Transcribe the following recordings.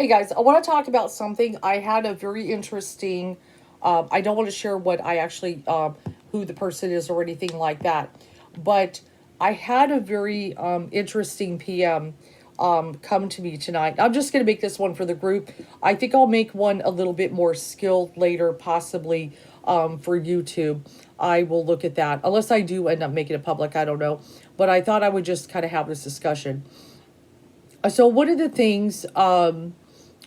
Hey guys, I want to talk about something. I had a very interesting. I don't want to share what I actually, who the person is or anything like that, but I had a very interesting PM come to me tonight. I'm just going to make this one for the group. I think I'll make one a little bit more skilled later, possibly for YouTube. I will look at that, unless I do end up making it public. I don't know, but I thought I would just kind of have this discussion. So one of the things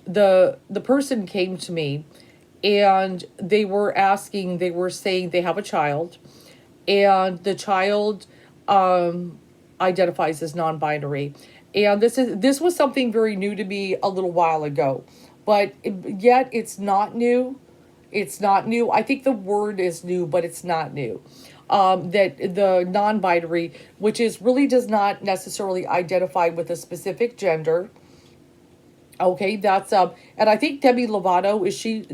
the person came to me and they were saying they have a child, and the child identifies as non-binary, and this was something very new to me a little while ago, but yet it's not new. It's not new. I think the word is new, but it's not new. That the non-binary, which is really does not necessarily identify with a specific gender. Okay, that's and I think Demi Lovato,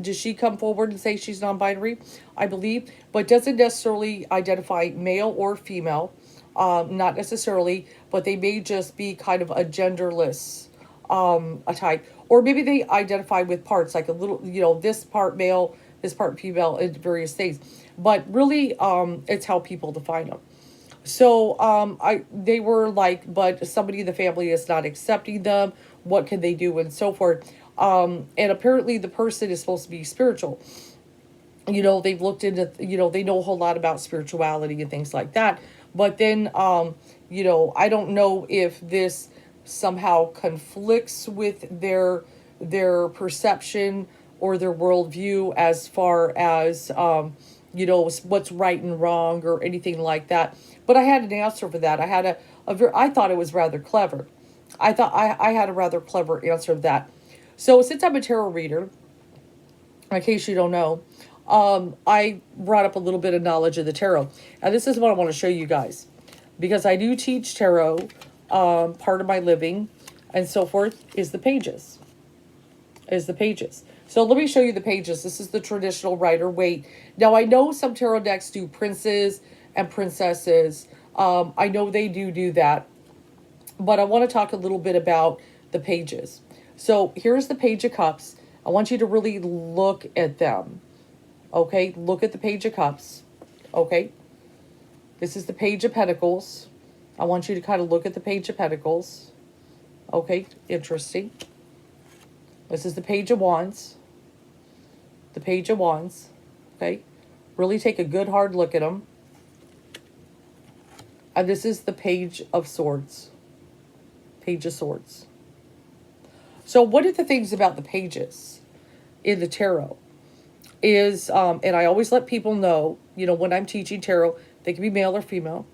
does she come forward and say she's non-binary? I believe, but doesn't necessarily identify male or female, not necessarily, but they may just be kind of a genderless a type, or maybe they identify with parts like a little, this part male, this part female, and various things. But really, it's how people define them. So they were like, but somebody in the family is not accepting them. What can they do, and so forth. And apparently, the person is supposed to be spiritual. They've looked into, they know a whole lot about spirituality and things like that. But then, I don't know if this somehow conflicts with their perception or their worldview as far as what's right and wrong or anything like that. But I had an answer for that. I thought it was rather clever. I had a rather clever answer to that. So since I'm a tarot reader, in case you don't know, I brought up a little bit of knowledge of the tarot. And this is what I want to show you guys. Because I do teach tarot, part of my living, and so forth, is the pages. So let me show you the pages. This is the traditional Rider-Waite. Now, I know some tarot decks do princes and princesses. I know they do that. But I want to talk a little bit about the pages. So here's the Page of Cups. I want you to really look at them. Okay, look at the Page of Cups. Okay, this is the Page of Pentacles. I want you to kind of look at the Page of Pentacles. Okay, interesting. This is the Page of Wands. The Page of Wands. Okay, really take a good hard look at them. And this is the Page of Swords. Page of Swords. So one of the things about the pages in the tarot is, and I always let people know, when I'm teaching tarot, they can be male or female,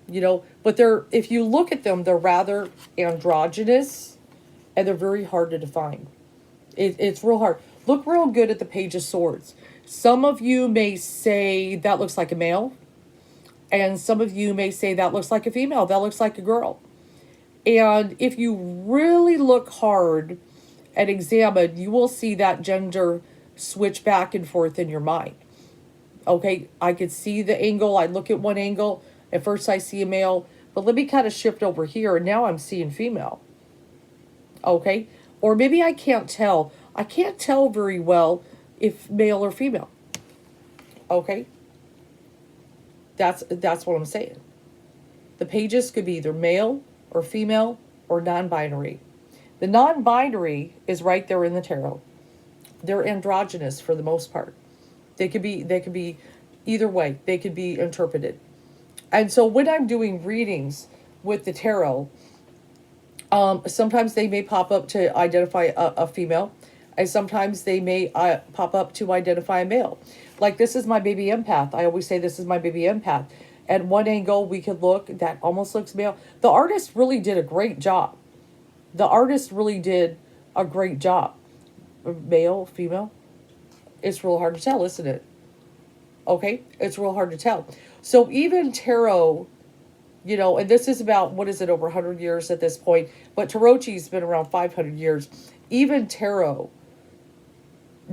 but if you look at them, they're rather androgynous and they're very hard to define. It's real hard. Look real good at the Page of Swords. Some of you may say that looks like a male, and some of you may say that looks like a female, that looks like a girl. And if you really look hard and examine, you will see that gender switch back and forth in your mind. Okay, I could see the angle. I look at one angle. At first I see a male, but let me kind of shift over here, and now I'm seeing female. Okay, or maybe I can't tell. I can't tell very well if male or female. Okay, that's what I'm saying. The pages could be either male or female or non-binary. The non-binary is right there in the tarot. They're androgynous for the most part. They could be either way. They could be interpreted. And so when I'm doing readings with the tarot, sometimes they may pop up to identify a female, and sometimes they may pop up to identify a male. Like, this is my baby empath. I always say this is my baby empath. At one angle, we could look, that almost looks male. The artist really did a great job. Male, female. It's real hard to tell, isn't it? Okay, it's real hard to tell. So even tarot, and this is about, what is it, over 100 years at this point, but Tarochi's been around 500 years. Even tarot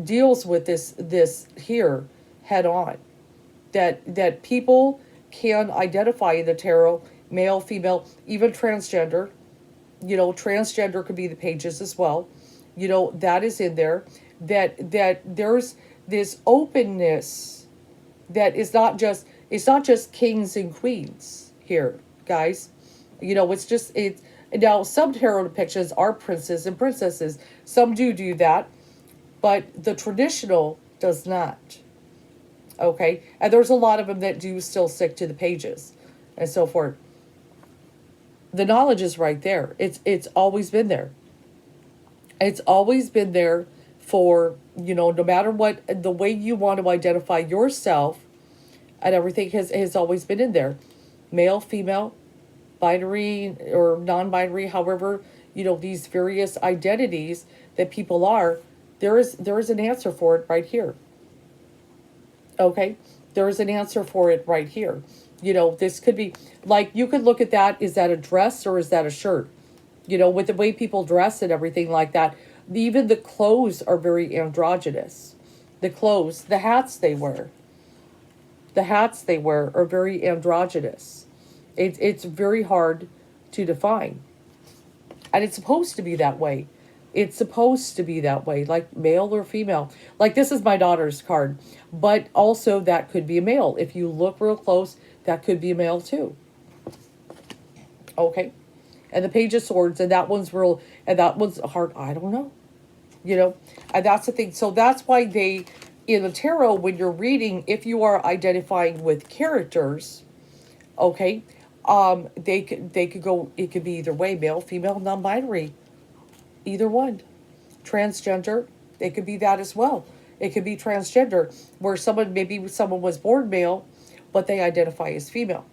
deals with this here head on. That people can identify in the tarot, male, female, even transgender. Transgender could be the pages as well. that is in there, that there's this openness, that is not just, it's not just kings and queens here, guys. It's just, it's, now some tarot depictions are princes and princesses. Some do that, but the traditional does not. Okay, and there's a lot of them that do still stick to the pages and so forth. The knowledge is right there. It's always been there. It's always been there for, no matter what, the way you want to identify yourself, and everything has always been in there. Male, female, binary or non-binary, however, these various identities that people are, there is an answer for it right here. Okay? There is an answer for it right here. This could be, like, you could look at that, is that a dress or is that a shirt? With the way people dress and everything like that. Even the clothes are very androgynous. The clothes, the hats they wear. The hats they wear are very androgynous. It's very hard to define. And it's supposed to be that way. It's supposed to be that way, like male or female. Like, this is my daughter's card, but also that could be a male. If you look real close, that could be a male too. Okay? And the Page of Swords, and that one's real, and that one's hard. I don't know. And that's the thing. So that's why they, in the tarot, when you're reading, if you are identifying with characters, okay, they could go, it could be either way, male, female, non-binary, either one. Transgender, it could be that as well. It could be transgender, where maybe someone was born male, but they identify as female.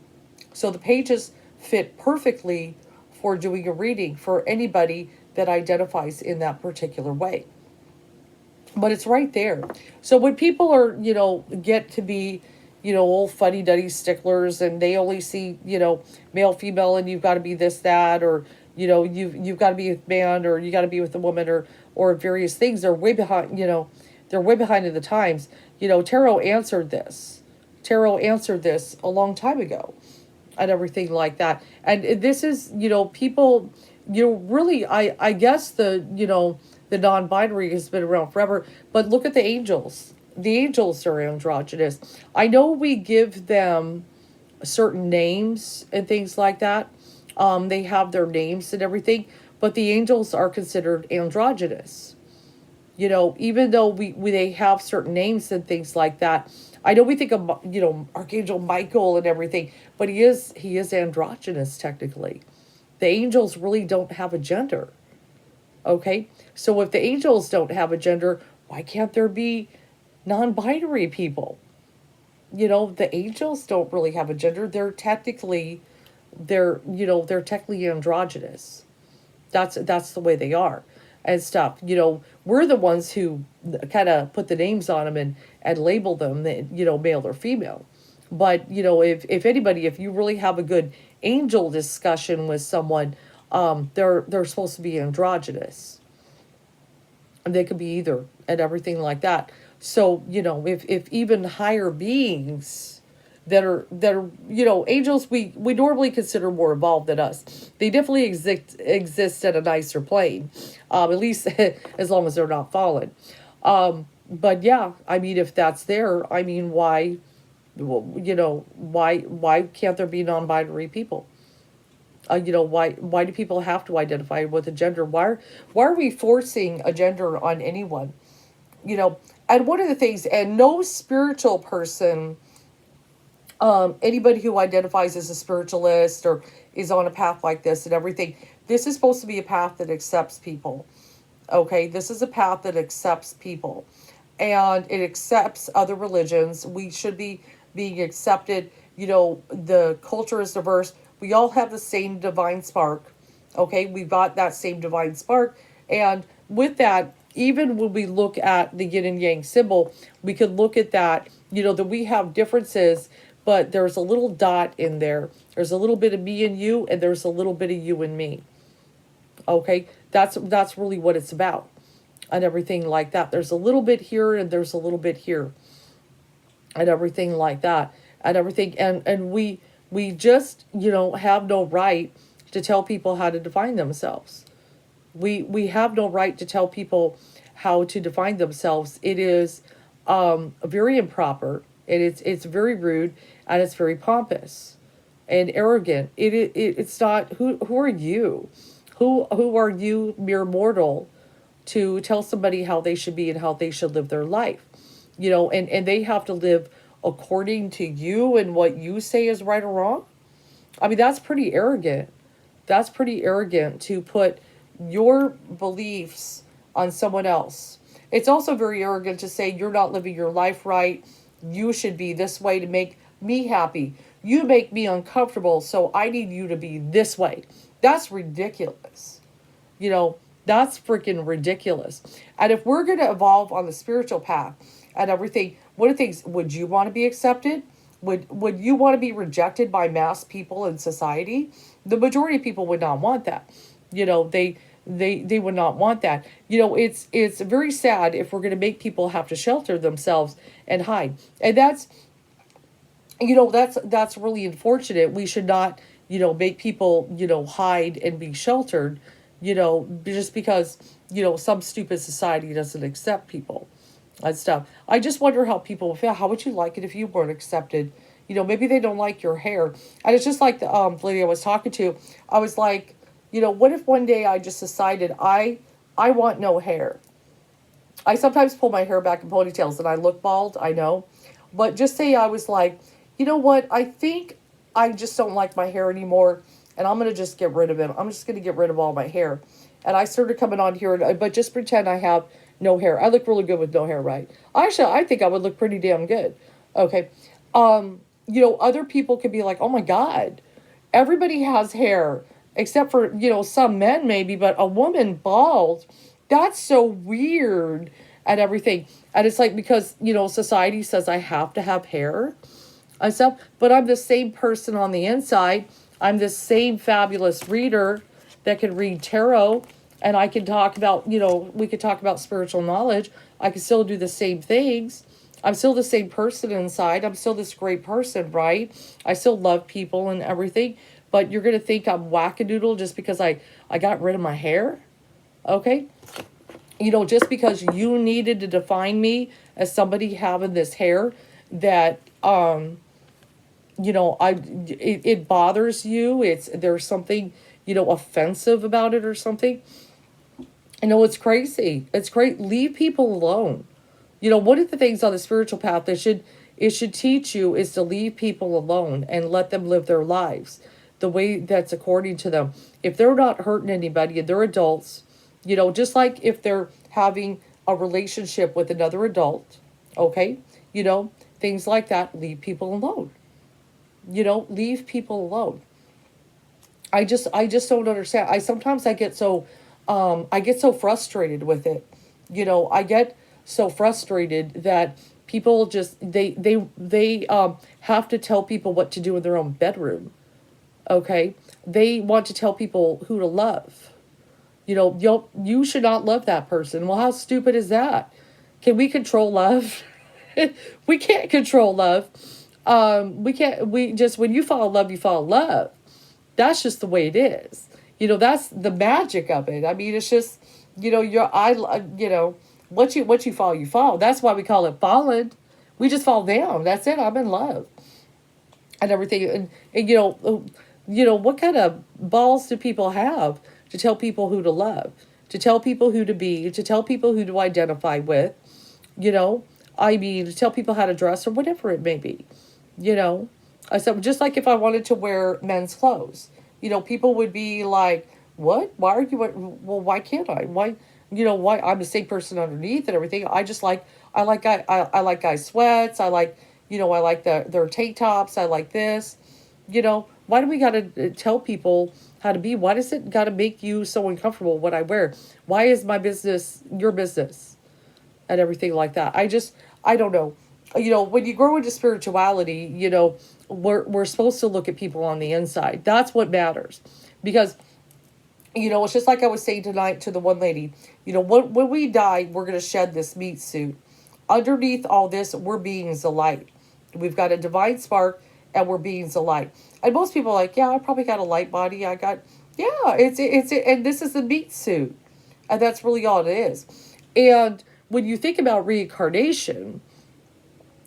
So the pages fit perfectly for doing a reading for anybody that identifies in that particular way. But it's right there. So when people are, get to be, old fuddy-duddy sticklers, and they only see, male, female, and you've got to be this, that, or, you've got to be with man, or you got to be with a woman, or various things. They're way behind, they're way behind in the times. Tarot answered this. Tarot answered this a long time ago, and everything like that. And this is, people, really, I guess the non-binary has been around forever, but look at the angels. The angels are androgynous. I know we give them certain names and things like that. They have their names and everything, but the angels are considered androgynous. Even though they have certain names and things like that. I know we think of, Archangel Michael and everything, but he is androgynous technically. The angels really don't have a gender. Okay? So if the angels don't have a gender, why can't there be non-binary people? The angels don't really have a gender. They're technically androgynous. That's the way they are and stuff. We're the ones who kind of put the names on them and label them, male or female. But, if anybody, if you really have a good angel discussion with someone, they're supposed to be androgynous. And they could be either and everything like that. So, if even higher beings that are angels, we normally consider more evolved than us. They definitely exist at a nicer plane, at least as long as they're not fallen. But yeah, I mean, if that's there, I mean, why can't there be non-binary people? Why do people have to identify with a gender? Why are we forcing a gender on anyone? And one of the things, and no spiritual person, anybody who identifies as a spiritualist or is on a path like this and everything, this is supposed to be a path that accepts people. Okay, this is a path that accepts people, and it accepts other religions. We should be being accepted. The culture is diverse. We all have the same divine spark. Okay, we've got that same divine spark, and with that, even when we look at the yin and yang symbol, we could look at that, that we have differences, but there's a little dot in there. There's a little bit of me and you, and there's a little bit of you and me. Okay, that's really what it's about, and everything like that. There's a little bit here, and there's a little bit here, and everything like that, and everything, and we just have no right to tell people how to define themselves. We have no right to tell people how to define themselves. It is very improper, and it's very rude, and it's very pompous and arrogant. It's not. Who are you? Who are you, mere mortal, to tell somebody how they should be and how they should live their life? And they have to live according to you and what you say is right or wrong. I mean, that's pretty arrogant. That's pretty arrogant to put your beliefs on someone else. It's also very arrogant to say you're not living your life right. You should be this way to make me happy. You make me uncomfortable, so I need you to be this way. That's ridiculous. You know, that's freaking ridiculous. And if we're going to evolve on the spiritual path and everything, what are things? Would you want to be accepted? Would you want to be rejected by mass people in society? The majority of people would not want that. They would not want that. It's very sad if we're going to make people have to shelter themselves and hide. And that's really unfortunate. We should not, make people, hide and be sheltered, just because, some stupid society doesn't accept people and stuff. I just wonder how people would feel. How would you like it if you weren't accepted? Maybe they don't like your hair. And it's just like the lady I was talking to. I was like, what if one day I just decided I want no hair? I sometimes pull my hair back in ponytails and I look bald, I know. But just say I was like, you know what? I think I just don't like my hair anymore, and I'm going to just get rid of it. I'm just going to get rid of all my hair. And I started coming on here, but just pretend I have no hair. I look really good with no hair, right? Actually, I think I would look pretty damn good. Okay. Other people could be like, oh my God, everybody has hair, except for, some men maybe, but a woman bald, that's so weird and everything. And it's like, because, society says I have to have hair and stuff, but I'm the same person on the inside. I'm the same fabulous reader that can read tarot, and I can talk about, we could talk about spiritual knowledge. I can still do the same things. I'm still the same person inside. I'm still this great person, right? I still love people and everything, but you're going to think I'm wackadoodle just because I got rid of my hair? Okay? Just because you needed to define me as somebody having this hair that, it bothers you. There's something, offensive about it or something. It's crazy. It's great. Leave people alone. One of the things on the spiritual path that it should teach you is to leave people alone and let them live their lives the way that's according to them. If they're not hurting anybody and they're adults, just like if they're having a relationship with another adult, okay, things like that, leave people alone. Leave people alone. I just don't understand. I get so frustrated with it. I get so frustrated that people just they have to tell people what to do in their own bedroom. Okay? They want to tell people who to love. You should not love that person. Well, how stupid is that? Can we control love? We can't control love. When you fall in love, you fall in love. That's just the way it is. That's the magic of it. I mean, it's just, once you fall, you fall. That's why we call it falling. We just fall down. That's it. I'm in love. And everything. And what kind of balls do people have to tell people who to love, to tell people who to be, to tell people who to identify with, to tell people how to dress or whatever it may be, So just like if I wanted to wear men's clothes, people would be like, what? Why are you, well, why can't I? Why I'm the same person underneath and everything. I like guys sweats. I like their tank tops. I like this, why do we got to tell people how to be? Why does it got to make you so uncomfortable what I wear? Why is my business your business and everything like that? I don't know. When you grow into spirituality, we're supposed to look at people on the inside. That's what matters. Because, it's just like I was saying tonight to the one lady, when we die, we're going to shed this meat suit. Underneath all this, we're beings of light. We've got a divine spark and we're beings of light. And most people are like, yeah, I probably got a light body. And this is the meat suit. And that's really all it is. And when you think about reincarnation,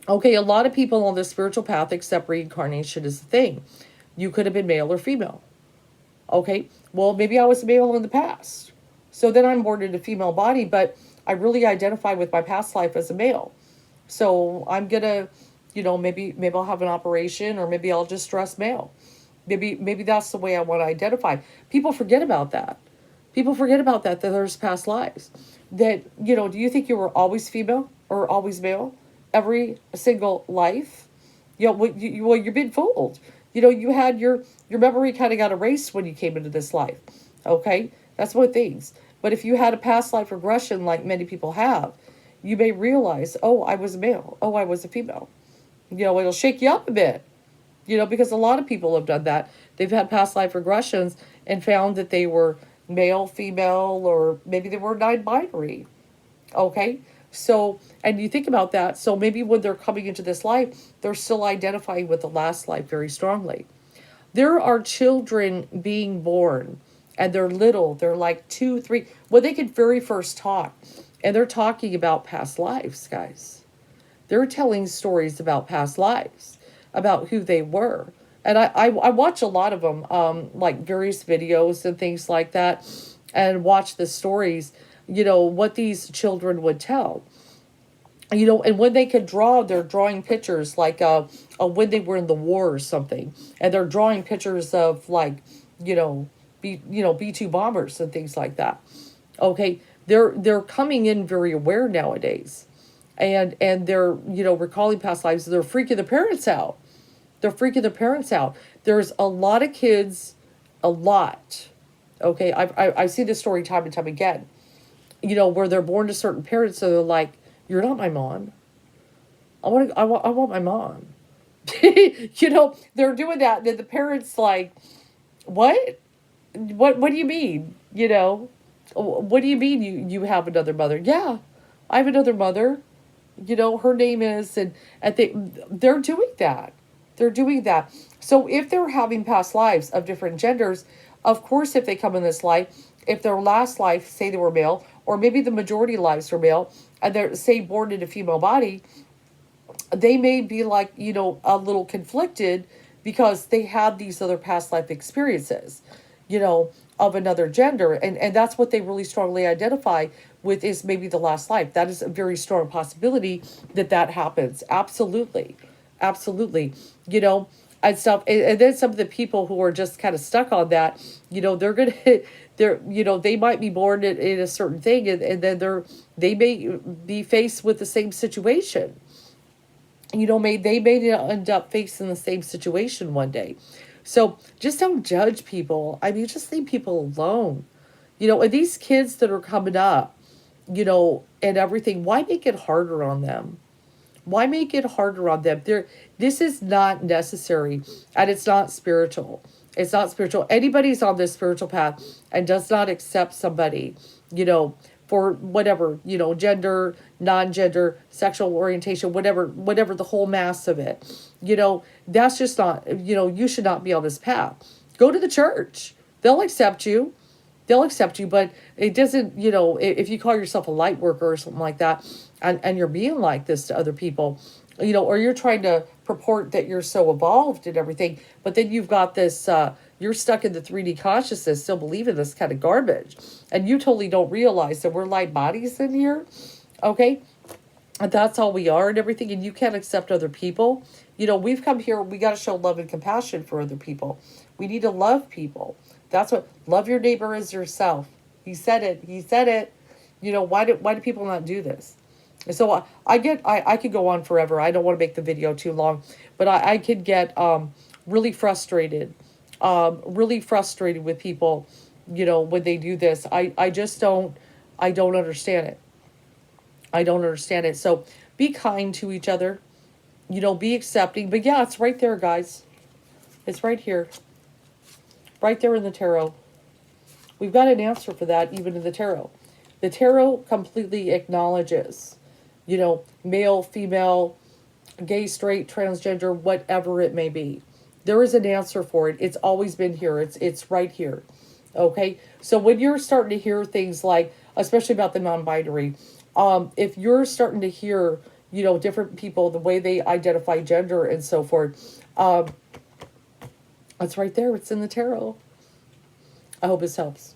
okay, a lot of people on the spiritual path accept reincarnation as a thing. You could have been male or female. Okay, well, maybe I was a male in the past. So then I'm born in a female body, but I really identify with my past life as a male. So I'm gonna, maybe I'll have an operation, or maybe I'll just dress male. Maybe that's the way I want to identify. People forget about that. People forget about that there's past lives. That, do you think you were always female or always male? Every single life? Well, you're being fooled. You had your memory kind of got erased when you came into this life. Okay? That's what things. But if you had a past life regression like many people have, you may realize, oh, I was a male. Oh, I was a female. It'll shake you up a bit. Because a lot of people have done that. They've had past life regressions and found that they were male, female, or maybe they were non-binary. Okay? So, and you think about that. So maybe when they're coming into this life, they're still identifying with the last life very strongly. There are children being born, and they're little. They're like 2, 3, when they can very first talk. And they're talking about past lives, guys. They're telling stories about past lives, about who they were. And I watch a lot of them, like various videos and things like that, and watch the stories, what these children would tell. And when they could draw, they're drawing pictures like when they were in the war or something, and they're drawing pictures of like, B-2 bombers and things like that. Okay, they're coming in very aware nowadays, and they're recalling past lives. They're freaking the parents out. They're freaking their parents out. There's a lot of kids, a lot. Okay, I see this story time and time again. Where they're born to certain parents, so they're like, "You're not my mom. I want my mom." They're doing that. Then the parents like, "What? What do you mean? What do you mean you have another mother?" Yeah, I have another mother. Her name is, and they're doing that. They're doing that. So if they're having past lives of different genders, of course, if they come in this life, if their last life, say they were male, or maybe the majority of lives were male, and they're, say, born in a female body, they may be like, a little conflicted because they had these other past life experiences, of another gender. And that's what they really strongly identify with, is maybe the last life. That is a very strong possibility that happens. Absolutely. Absolutely. And stuff. And then some of the people who are just kind of stuck on that, they're going to, they might be born in a certain thing, and then they may be faced with the same situation. They may end up facing the same situation one day. So just don't judge people. I mean, just leave people alone. And these kids that are coming up, and everything, why make it harder on them? Why make it harder on them? This is not necessary, and it's not spiritual. It's not spiritual. Anybody's on this spiritual path and does not accept somebody, for whatever, gender, non-gender, sexual orientation, whatever the whole mass of it, that's just not, you should not be on this path. Go to the church. They'll accept you. But it doesn't, if you call yourself a light worker or something like that, and you're being like this to other people, or you're trying to purport that you're so evolved and everything, but then you've got this, you're stuck in the 3D consciousness, still believing this kind of garbage, and you totally don't realize that we're light bodies in here, okay? And that's all we are and everything, and you can't accept other people. We've come here, we got to show love and compassion for other people. We need to love people. That's what, love your neighbor as yourself. He said it. Why do people not do this? So I could go on forever. I don't want to make the video too long, but I could get really frustrated with people, when they do this. I just don't understand it. I don't understand it. So be kind to each other, be accepting. But yeah, it's right there, guys. It's right here. Right there in the tarot. We've got an answer for that even in the tarot. The tarot completely acknowledges, male, female, gay, straight, transgender, whatever it may be. There is an answer for it. It's always been here. It's right here. Okay? So when you're starting to hear things like, especially about the non-binary. If you're starting to hear, different people, the way they identify gender and so forth, it's right there. It's in the tarot. I hope this helps.